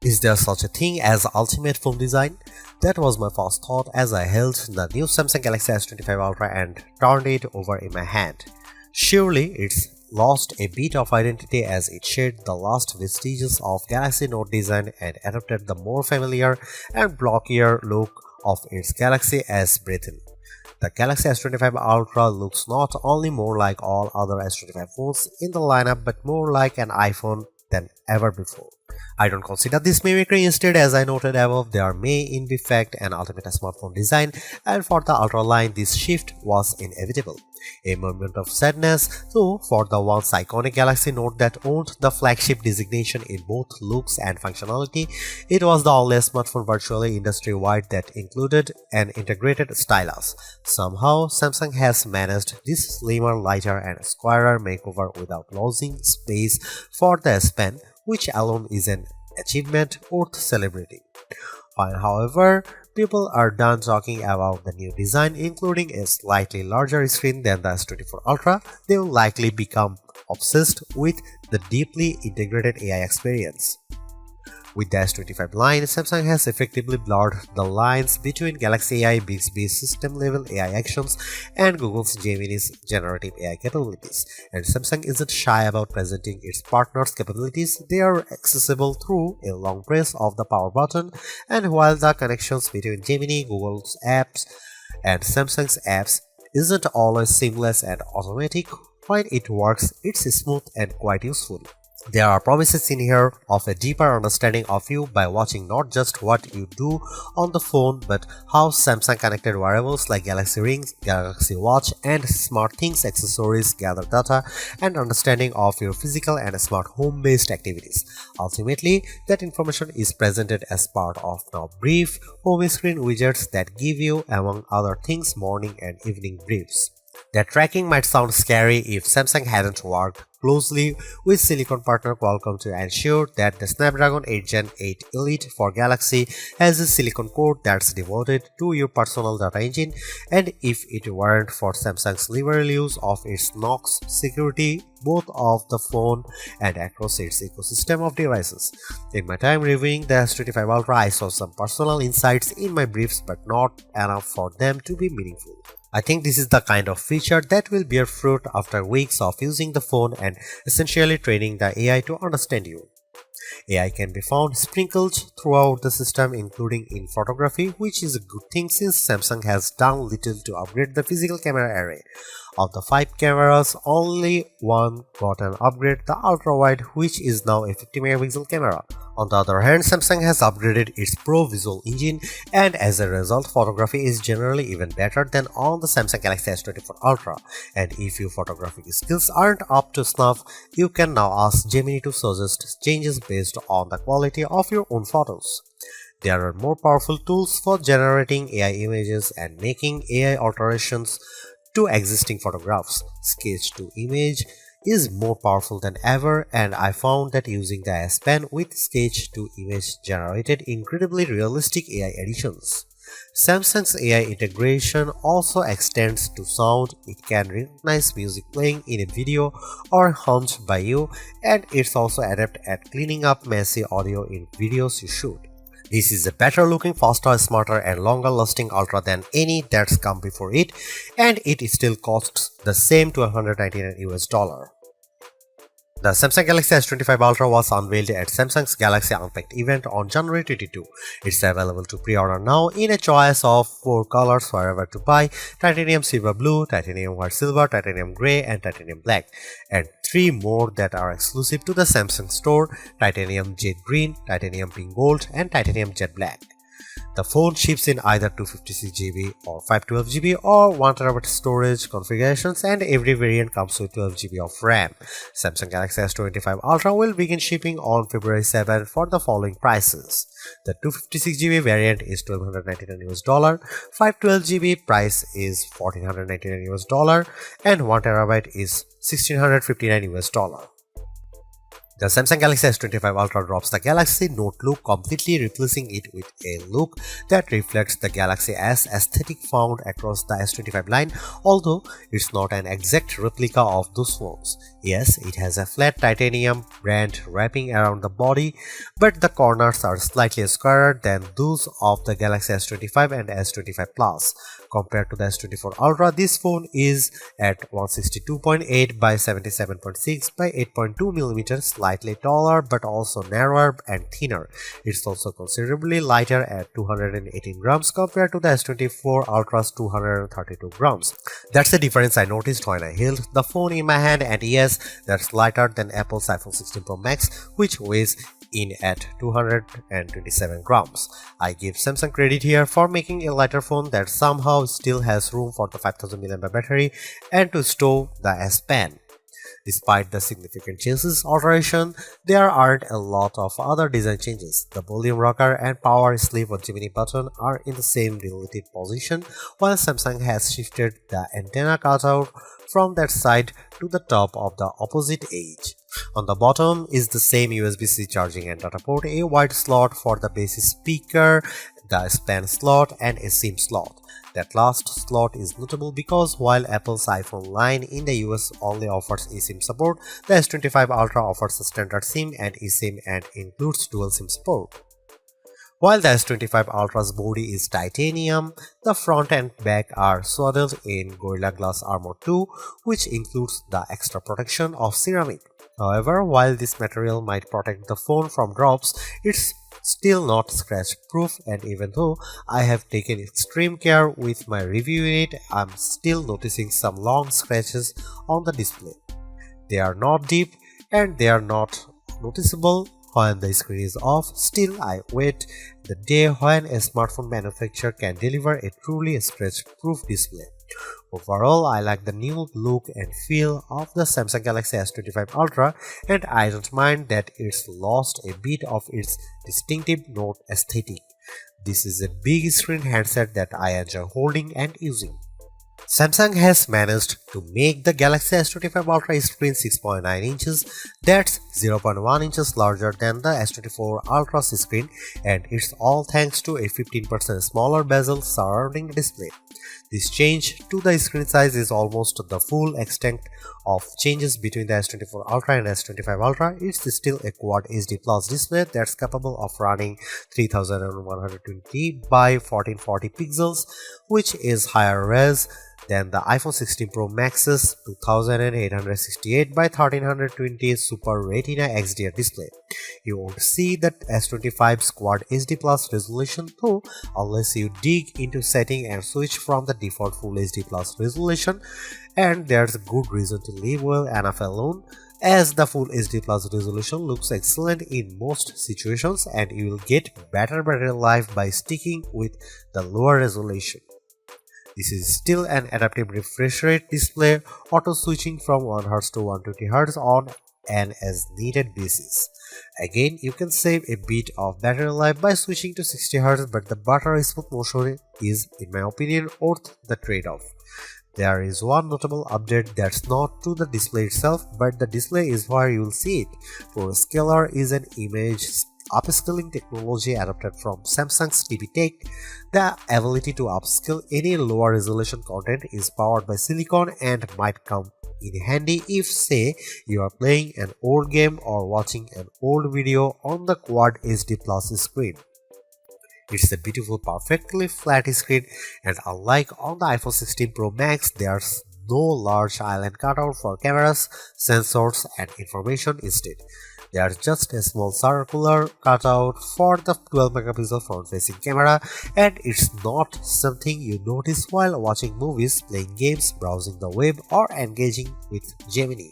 Is there such a thing as ultimate phone design? That was my first thought as I held the new Samsung Galaxy S25 Ultra and turned it over in my hand. Surely it's lost a bit of identity as it shed the last vestiges of Galaxy Note design and adopted the more familiar and blockier look of its Galaxy S breathing. The Galaxy S25 Ultra looks not only more like all other S25 phones in the lineup but more like an iPhone than ever before. I don't consider this mimicry. Instead, as I noted above, there may in fact an ultimate smartphone design, and for the Ultra line this shift was inevitable. A moment of sadness, though, for the once iconic Galaxy Note that owned the flagship designation in both looks and functionality. It was the only smartphone virtually industry-wide that included an integrated stylus. Somehow, Samsung has managed this slimmer, lighter and squarer makeover without losing space for the S Pen, which alone is an achievement worth celebrating. However, people are done talking about the new design, including a slightly larger screen than the S24 Ultra. They will likely become obsessed with the deeply integrated AI experience. With the S25 line, Samsung has effectively blurred the lines between Galaxy AI Bixby's system-level AI actions and Google's Gemini's generative AI capabilities. And Samsung isn't shy about presenting its partners' capabilities. They are accessible through a long press of the power button, and while the connections between Gemini, Google's apps, and Samsung's apps isn't always seamless and automatic, when it works, it's smooth and quite useful. There are promises in here of a deeper understanding of you by watching not just what you do on the phone but how Samsung connected wearables like Galaxy Rings, Galaxy Watch and SmartThings accessories gather data and understanding of your physical and smart home-based activities. Ultimately, that information is presented as part of now brief home screen widgets that give you, among other things, morning and evening briefs. That tracking might sound scary if Samsung hadn't worked closely with silicon partner Qualcomm to ensure that the Snapdragon 8 Gen 8 Elite for Galaxy has a silicon core that's devoted to your personal data engine, and if it weren't for Samsung's liberal use of its Knox security both of the phone and across its ecosystem of devices. In my time reviewing the S25 Ultra, I saw some personal insights in my briefs but not enough for them to be meaningful. I think this is the kind of feature that will bear fruit after weeks of using the phone and essentially training the AI to understand you. AI can be found sprinkled throughout the system, including in photography, which is a good thing since Samsung has done little to upgrade the physical camera array. Of the 5 cameras, only one got an upgrade, the ultra-wide, which is now a 50-megapixel camera. On the other hand, Samsung has upgraded its Pro Visual engine, and as a result, photography is generally even better than on the Samsung Galaxy S24 Ultra. And if your photographic skills aren't up to snuff, you can now ask Gemini to suggest changes based on the quality of your own photos. There are more powerful tools for generating AI images and making AI alterations to existing photographs. Sketch to image is more powerful than ever, and I found that using the S Pen with sketch to image generated incredibly realistic AI editions. Samsung's AI integration also extends to sound. It can recognize music playing in a video or hummed by you, and it's also adept at cleaning up messy audio in videos you shoot. This is a better looking, faster, smarter and longer lasting Ultra than any that's come before it, and it still costs the same $199 US. The Samsung Galaxy S25 Ultra was unveiled at Samsung's Galaxy Unpacked event on January 22. It's available to pre-order now in a choice of 4 colors wherever to buy: titanium silver blue, titanium white silver, titanium grey and titanium black, and 3 more that are exclusive to the Samsung store: titanium jet green, titanium pink gold and titanium jet black. The phone ships in either 256GB or 512GB or 1TB storage configurations, and every variant comes with 12GB of RAM. Samsung Galaxy S25 Ultra will begin shipping on February 7 for the following prices. The 256GB variant is $1,299 US, 512GB price is $1,499 US, and 1TB is $1,659 US. The Samsung Galaxy S25 Ultra drops the Galaxy Note look, completely replacing it with a look that reflects the Galaxy S aesthetic found across the S25 line, although it's not an exact replica of those phones. Yes, it has a flat titanium band wrapping around the body, but the corners are slightly squarer than those of the Galaxy S25 and S25 Plus. Compared to the S24 Ultra, this phone is at 162.8 by 77.6 by 8.2mm, slightly taller but also narrower and thinner. It's also considerably lighter at 218 grams compared to the S24 Ultra's 232 grams. That's the difference I noticed when I held the phone in my hand, and yes, that's lighter than Apple's iPhone 16 Pro Max, which weighs in at 227 grams. I give Samsung credit here for making a lighter phone that somehow still has room for the 5000 mAh battery and to stow the S Pen. Despite the significant changes alteration, there aren't a lot of other design changes. The volume rocker and power sleeve or Gemini button are in the same relative position, while Samsung has shifted the antenna cutout from that side to the top of the opposite edge. On the bottom is the same USB-C charging and data port, a wide slot for the basic speaker, the S Pen slot, and a SIM slot. That last slot is notable because while Apple's iPhone line in the US only offers eSIM support, the S25 Ultra offers a standard SIM and eSIM and includes dual SIM support. While the S25 Ultra's body is titanium, the front and back are swaddled in Gorilla Glass Armor 2, which includes the extra protection of ceramic. However, while this material might protect the phone from drops, it's still not scratch proof, and even though I have taken extreme care with my review unit, I'm still noticing some long scratches on the display. They are not deep and they are not noticeable when the screen is off. Still, I wait the day when a smartphone manufacturer can deliver a truly scratch-proof display. Overall, I like the new look and feel of the Samsung Galaxy S25 Ultra, and I don't mind that it's lost a bit of its distinctive Note aesthetic. This is a big screen handset that I enjoy holding and using. Samsung has managed to make the Galaxy S25 Ultra screen 6.9 inches, that's 0.1 inches larger than the S24 Ultra's screen, and it's all thanks to a 15% smaller bezel surrounding the display. This change to the screen size is almost the full extent of changes between the S24 Ultra and S25 Ultra. It's still a Quad HD Plus display that's capable of running 3120 by 1440 pixels, which is higher res than the iPhone 16 Pro Max's 2868 by 1320 Super Retina XDR display. You won't see that S25's Quad HD Plus resolution though unless you dig into setting and switch from the default Full HD Plus resolution, and there's a good reason to leave well enough alone, as the Full HD Plus resolution looks excellent in most situations and you will get better battery life by sticking with the lower resolution. This is still an adaptive refresh rate display, auto switching from 1Hz to 120Hz on an as needed basis. Again, you can save a bit of battery life by switching to 60Hz, but the buttery smooth motion is, in my opinion, worth the trade-off. There is one notable update that's not to the display itself, but the display is where you will see it. ProScaler is an image upscaling technology adapted from Samsung's TV Tech. The ability to upscale any lower resolution content is powered by silicon and might come in handy if, say, you are playing an old game or watching an old video on the Quad HD Plus screen. It's a beautiful, perfectly flat screen, and unlike on the iPhone 16 Pro Max, there's no large island cutout for cameras, sensors, and information. Instead, there's just a small circular cutout for the 12-megapixel front-facing camera, and it's not something you notice while watching movies, playing games, browsing the web, or engaging with Gemini.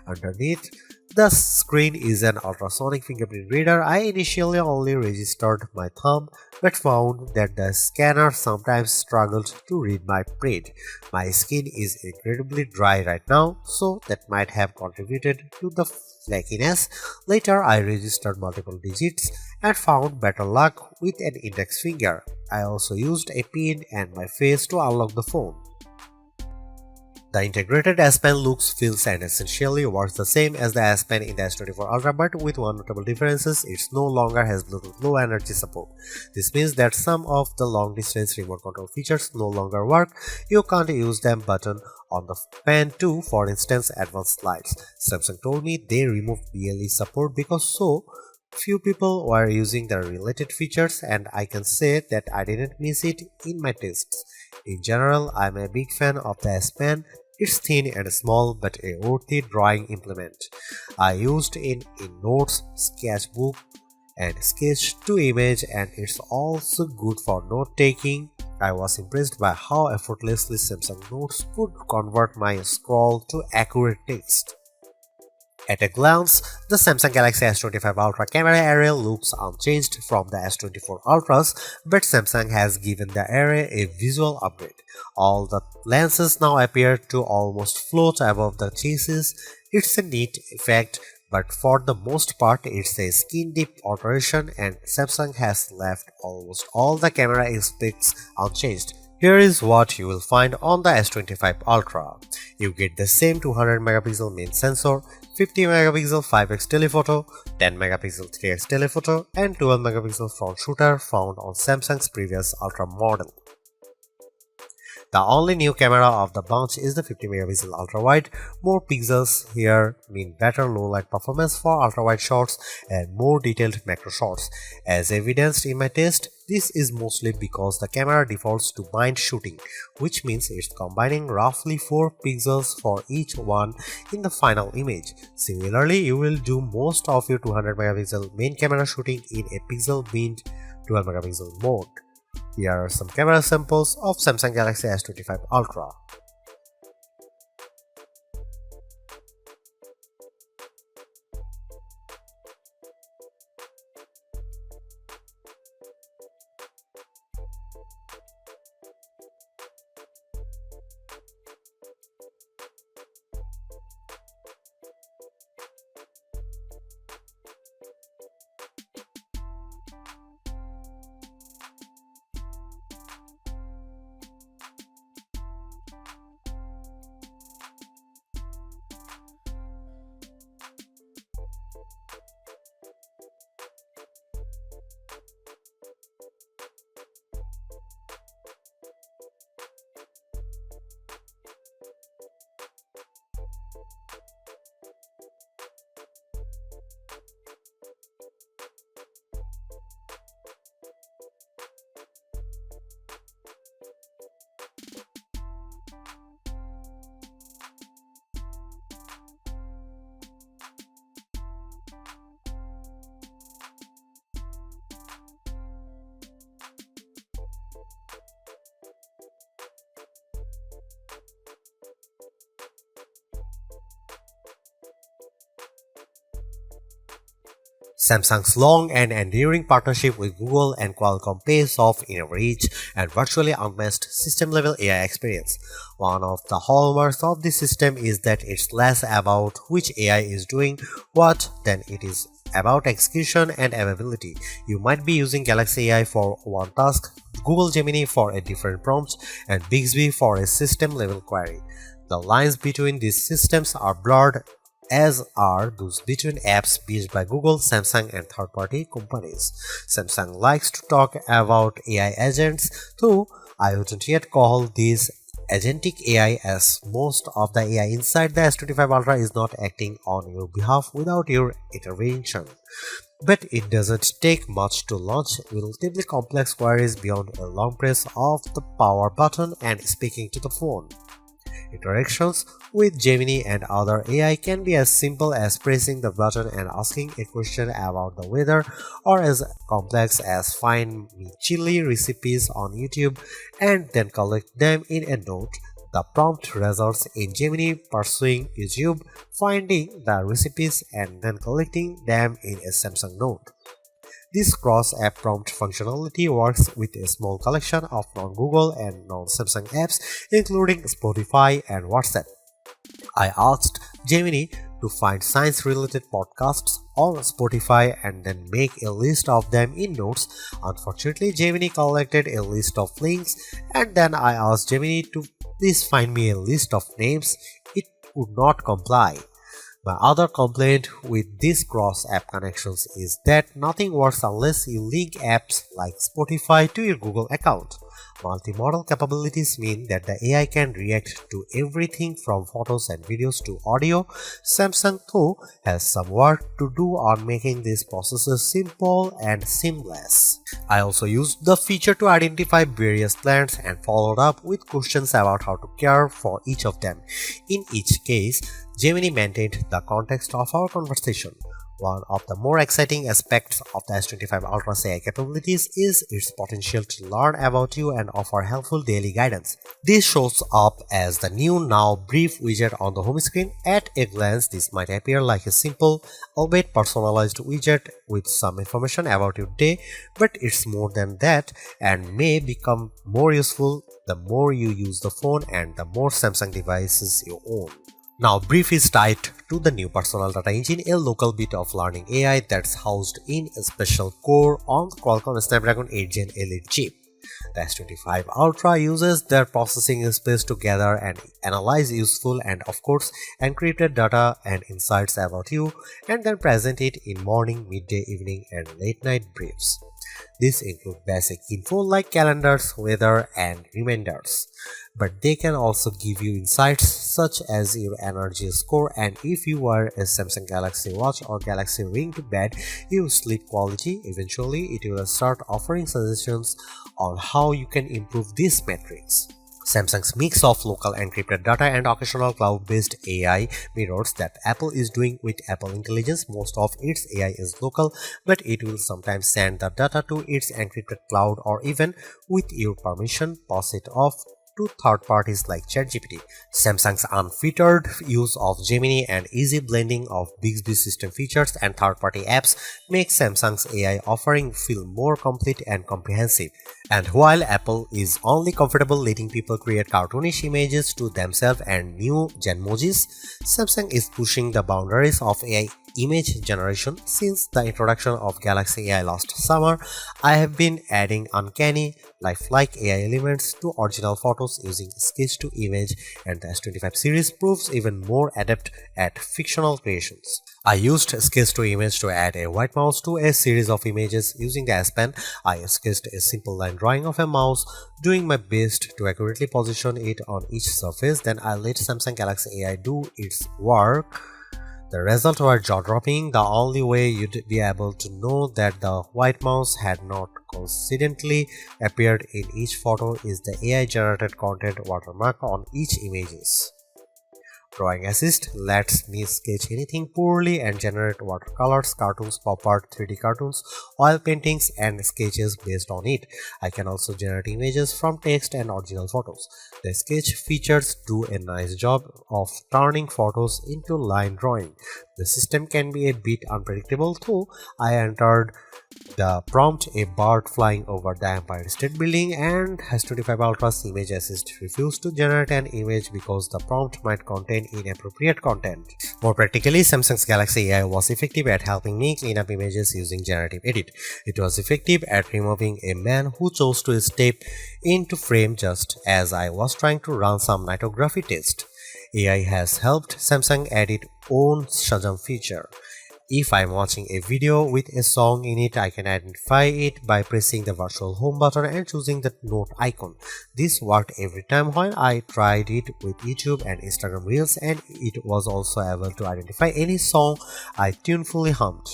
Underneath the screen is an ultrasonic fingerprint reader. I initially only registered my thumb, but found that the scanner sometimes struggled to read my print. My skin is incredibly dry right now, so that might have contributed to the flakiness. Later, I registered multiple digits and found better luck with an index finger. I also used a pin and my face to unlock the phone. The integrated S Pen looks, feels and essentially works the same as the S Pen in the S24 Ultra, but with one notable difference: it no longer has Bluetooth Low Energy support. This means that some of the long distance remote control features no longer work. You can't use them button on the Pen 2, for instance advanced lights. Samsung told me they removed BLE support because so few people were using the related features, and I can say that I didn't miss it in my tests. In general, I'm a big fan of the S Pen. It's thin and small but a worthy drawing implement. I used it in notes, sketchbook and sketch to image, and it's also good for note taking. I was impressed by how effortlessly Samsung Notes could convert my scroll to accurate text. At a glance, the Samsung Galaxy S25 Ultra camera area looks unchanged from the S24 Ultras, but Samsung has given the array a visual upgrade. All the lenses now appear to almost float above the chassis. It's a neat effect, but for the most part it's a skin-deep alteration, and Samsung has left almost all the camera aspects unchanged. Here is what you will find on the S25 Ultra. You get the same 200 megapixel main sensor, 50 megapixel 5x telephoto, 10 megapixel 3x telephoto, and 12 megapixel front shooter found on Samsung's previous Ultra model. The only new camera of the bunch is the 50 megapixel ultra wide. More pixels here mean better low light performance for ultra wide shots and more detailed macro shots. As evidenced in my test, this is mostly because the camera defaults to bind shooting, which means it's combining roughly 4 pixels for each one in the final image. Similarly, you will do most of your 200 megapixel main camera shooting in a pixel binned 12 megapixel mode. Here are some camera samples of Samsung Galaxy S25 Ultra. Samsung's long and enduring partnership with Google and Qualcomm pays off in a rich and virtually unmatched system-level AI experience. One of the hallmarks of this system is that it's less about which AI is doing what than it is about execution and availability. You might be using Galaxy AI for one task, Google Gemini for a different prompt, and Bixby for a system-level query. The lines between these systems are blurred, as are those between apps built by Google, Samsung and third-party companies. Samsung likes to talk about AI agents, though I wouldn't yet call these agentic AI, as most of the AI inside the S25 Ultra is not acting on your behalf without your intervention. But it doesn't take much to launch relatively complex queries beyond a long press of the power button and speaking to the phone. Interactions with Gemini and other AI can be as simple as pressing the button and asking a question about the weather, or as complex as find me chili recipes on YouTube and then collect them in a note. The prompt results in Gemini pursuing YouTube, finding the recipes and then collecting them in a Samsung note. This cross-app prompt functionality works with a small collection of non-Google and non-Samsung apps, including Spotify and WhatsApp. I asked Gemini to find science-related podcasts on Spotify and then make a list of them in notes. Unfortunately, Gemini collected a list of links, and then I asked Gemini to Please find me a list of names. It would not comply. My other complaint with these cross-app connections is that nothing works unless you link apps like Spotify to your Google account. Multimodal capabilities mean that the AI can react to everything from photos and videos to audio. Samsung, though, has some work to do on making these processes simple and seamless. I also used the feature to identify various plants and followed up with questions about how to care for each of them. In each case, Gemini maintained the context of our conversation. One of the more exciting aspects of the S25 Ultra's AI capabilities is its potential to learn about you and offer helpful daily guidance. This shows up as the new Now Brief widget on the home screen. At a glance, this might appear like a simple, albeit personalized widget with some information about your day, but it's more than that and may become more useful the more you use the phone and the more Samsung devices you own. Now, Brief is tied to the new personal data engine, a local bit of learning AI that's housed in a special core on the Qualcomm Snapdragon 8 Gen Elite chip. The S25 Ultra uses their processing space to gather and analyze useful and, of course, encrypted data and insights about you, and then present it in morning, midday, evening, and late night briefs. These include basic info like calendars, weather, and reminders. But they can also give you insights such as your energy score and if you wear a Samsung Galaxy Watch or Galaxy Ring to bed, your sleep quality. Eventually, it will start offering suggestions on how you can improve these metrics. Samsung's mix of local encrypted data and occasional cloud-based AI mirrors that Apple is doing with Apple Intelligence. Most of its AI is local, but it will sometimes send the data to its encrypted cloud or even, with your permission, pass it off to third parties like ChatGPT. Samsung's unfettered use of Gemini and easy blending of Bixby system features and third-party apps makes Samsung's AI offering feel more complete and comprehensive. And while Apple is only comfortable letting people create cartoonish images to themselves and new Genmojis, Samsung is pushing the boundaries of AI image generation. Since the introduction of Galaxy AI last summer, I have been adding uncanny, lifelike AI elements to original photos using sketch to image, and the S25 series proves even more adept at fictional creations. I used sketch to image to add a white mouse to a series of images using the S Pen. I sketched a simple line drawing of a mouse, doing my best to accurately position it on each surface. Then I let Samsung Galaxy AI do its work. The results were jaw-dropping. The only way you'd be able to know that the white mouse had not coincidentally appeared in each photo is the AI-generated content watermark on each images. Drawing Assist lets me sketch anything poorly and generate watercolors, cartoons, pop art, 3D cartoons, oil paintings, and sketches based on it. I can also generate images from text and original photos. The sketch features do a nice job of turning photos into line drawing. The system can be a bit unpredictable, though. I entered the prompt a bird flying over the Empire State Building, and S25 Ultra's Image Assist refused to generate an image because the prompt might contain inappropriate content. More practically, Samsung's Galaxy AI was effective at helping me clean up images using generative edit. It was effective at removing a man who chose to step into frame just as I was trying to run some nightography test. AI has helped Samsung add its own Shazam feature. If I'm watching a video with a song in it, I can identify it by pressing the virtual home button and choosing the note icon. This worked every time when I tried it with YouTube and Instagram Reels, and it was also able to identify any song I tunefully hummed.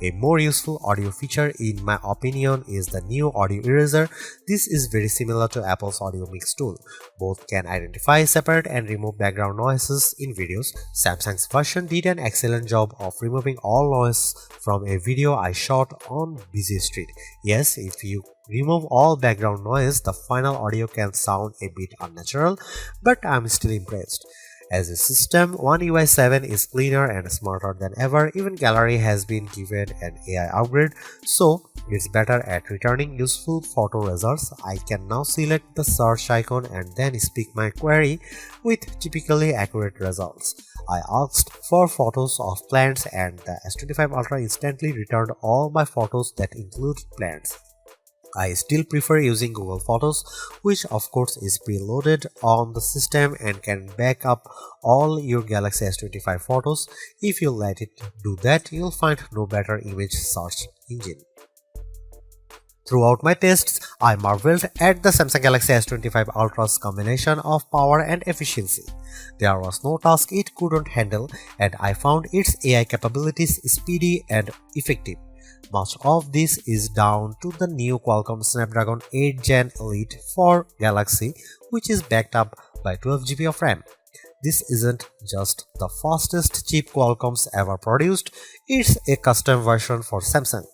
A more useful audio feature in my opinion is the new audio eraser. This is very similar to Apple's audio mix tool. Both can identify, separate and remove background noises in videos. Samsung's version did an excellent job of removing all noise from a video I shot on busy street. Yes, if you remove all background noise, the final audio can sound a bit unnatural, but I'm still impressed. As a system, One UI 7 is cleaner and smarter than ever. Even Gallery has been given an AI upgrade, so it's better at returning useful photo results. I can now select the search icon and then speak my query with typically accurate results. I asked for photos of plants and the S25 Ultra instantly returned all my photos that include plants. I still prefer using Google Photos, which of course is preloaded on the system and can back up all your Galaxy S25 photos. If you let it do that, you'll find no better image search engine. Throughout my tests, I marveled at the Samsung Galaxy S25 Ultra's combination of power and efficiency. There was no task it couldn't handle, and I found its AI capabilities speedy and effective. Much of this is down to the new Qualcomm Snapdragon 8 Gen Elite for Galaxy, which is backed up by 12GB of RAM. This isn't just the fastest chip Qualcomm's ever produced, it's a custom version for Samsung.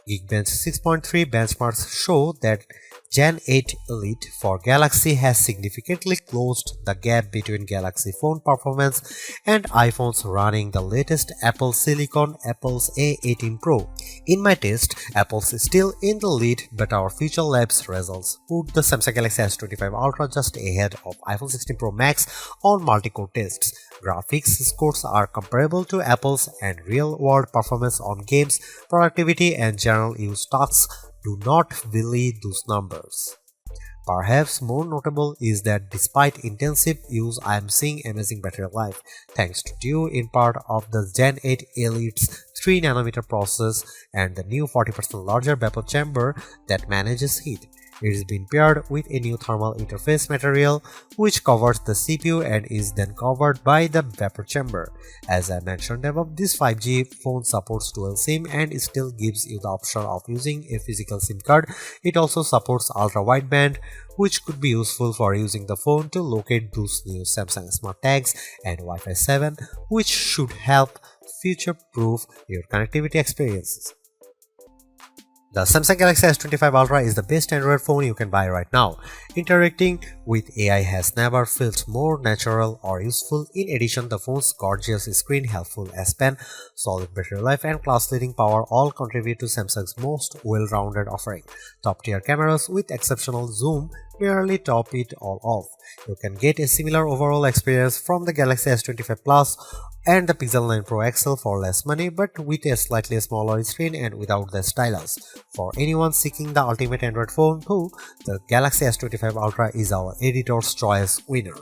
Geekbench 6.3 benchmarks show that Gen 8 Elite for Galaxy has significantly closed the gap between Galaxy phone performance and iPhones running the latest Apple Silicon Apple's A18 Pro. In my test, Apple's still in the lead, but our Future Labs results put the Samsung Galaxy S25 Ultra just ahead of iPhone 16 Pro Max on multi-core tests. Graphics scores are comparable to Apple's, and real-world performance on games, productivity, and general use tasks do not belie those numbers. Perhaps more notable is that despite intensive use, I am seeing amazing battery life, thanks to due in part of the Gen 8 Elite's 3nm process and the new 40% larger vapor chamber that manages heat. It is being paired with a new thermal interface material which covers the CPU and is then covered by the vapor chamber. As I mentioned above, this 5G phone supports dual SIM and still gives you the option of using a physical SIM card. It also supports ultra-wideband, which could be useful for using the phone to locate those new Samsung Smart Tags, and Wi-Fi 7, which should help future-proof your connectivity experiences. The Samsung Galaxy S25 Ultra is the best Android phone you can buy right now. Interacting with AI has never felt more natural or useful. In addition, the phone's gorgeous screen, helpful S Pen, solid battery life, and class-leading power all contribute to Samsung's most well-rounded offering. Top-tier cameras with exceptional zoom merely top it all off. You can get a similar overall experience from the Galaxy S25 Plus and the Pixel 9 Pro XL for less money, but with a slightly smaller screen and without the stylus. For anyone seeking the ultimate Android phone, though, the Galaxy S25 Ultra is our editor's choice winner.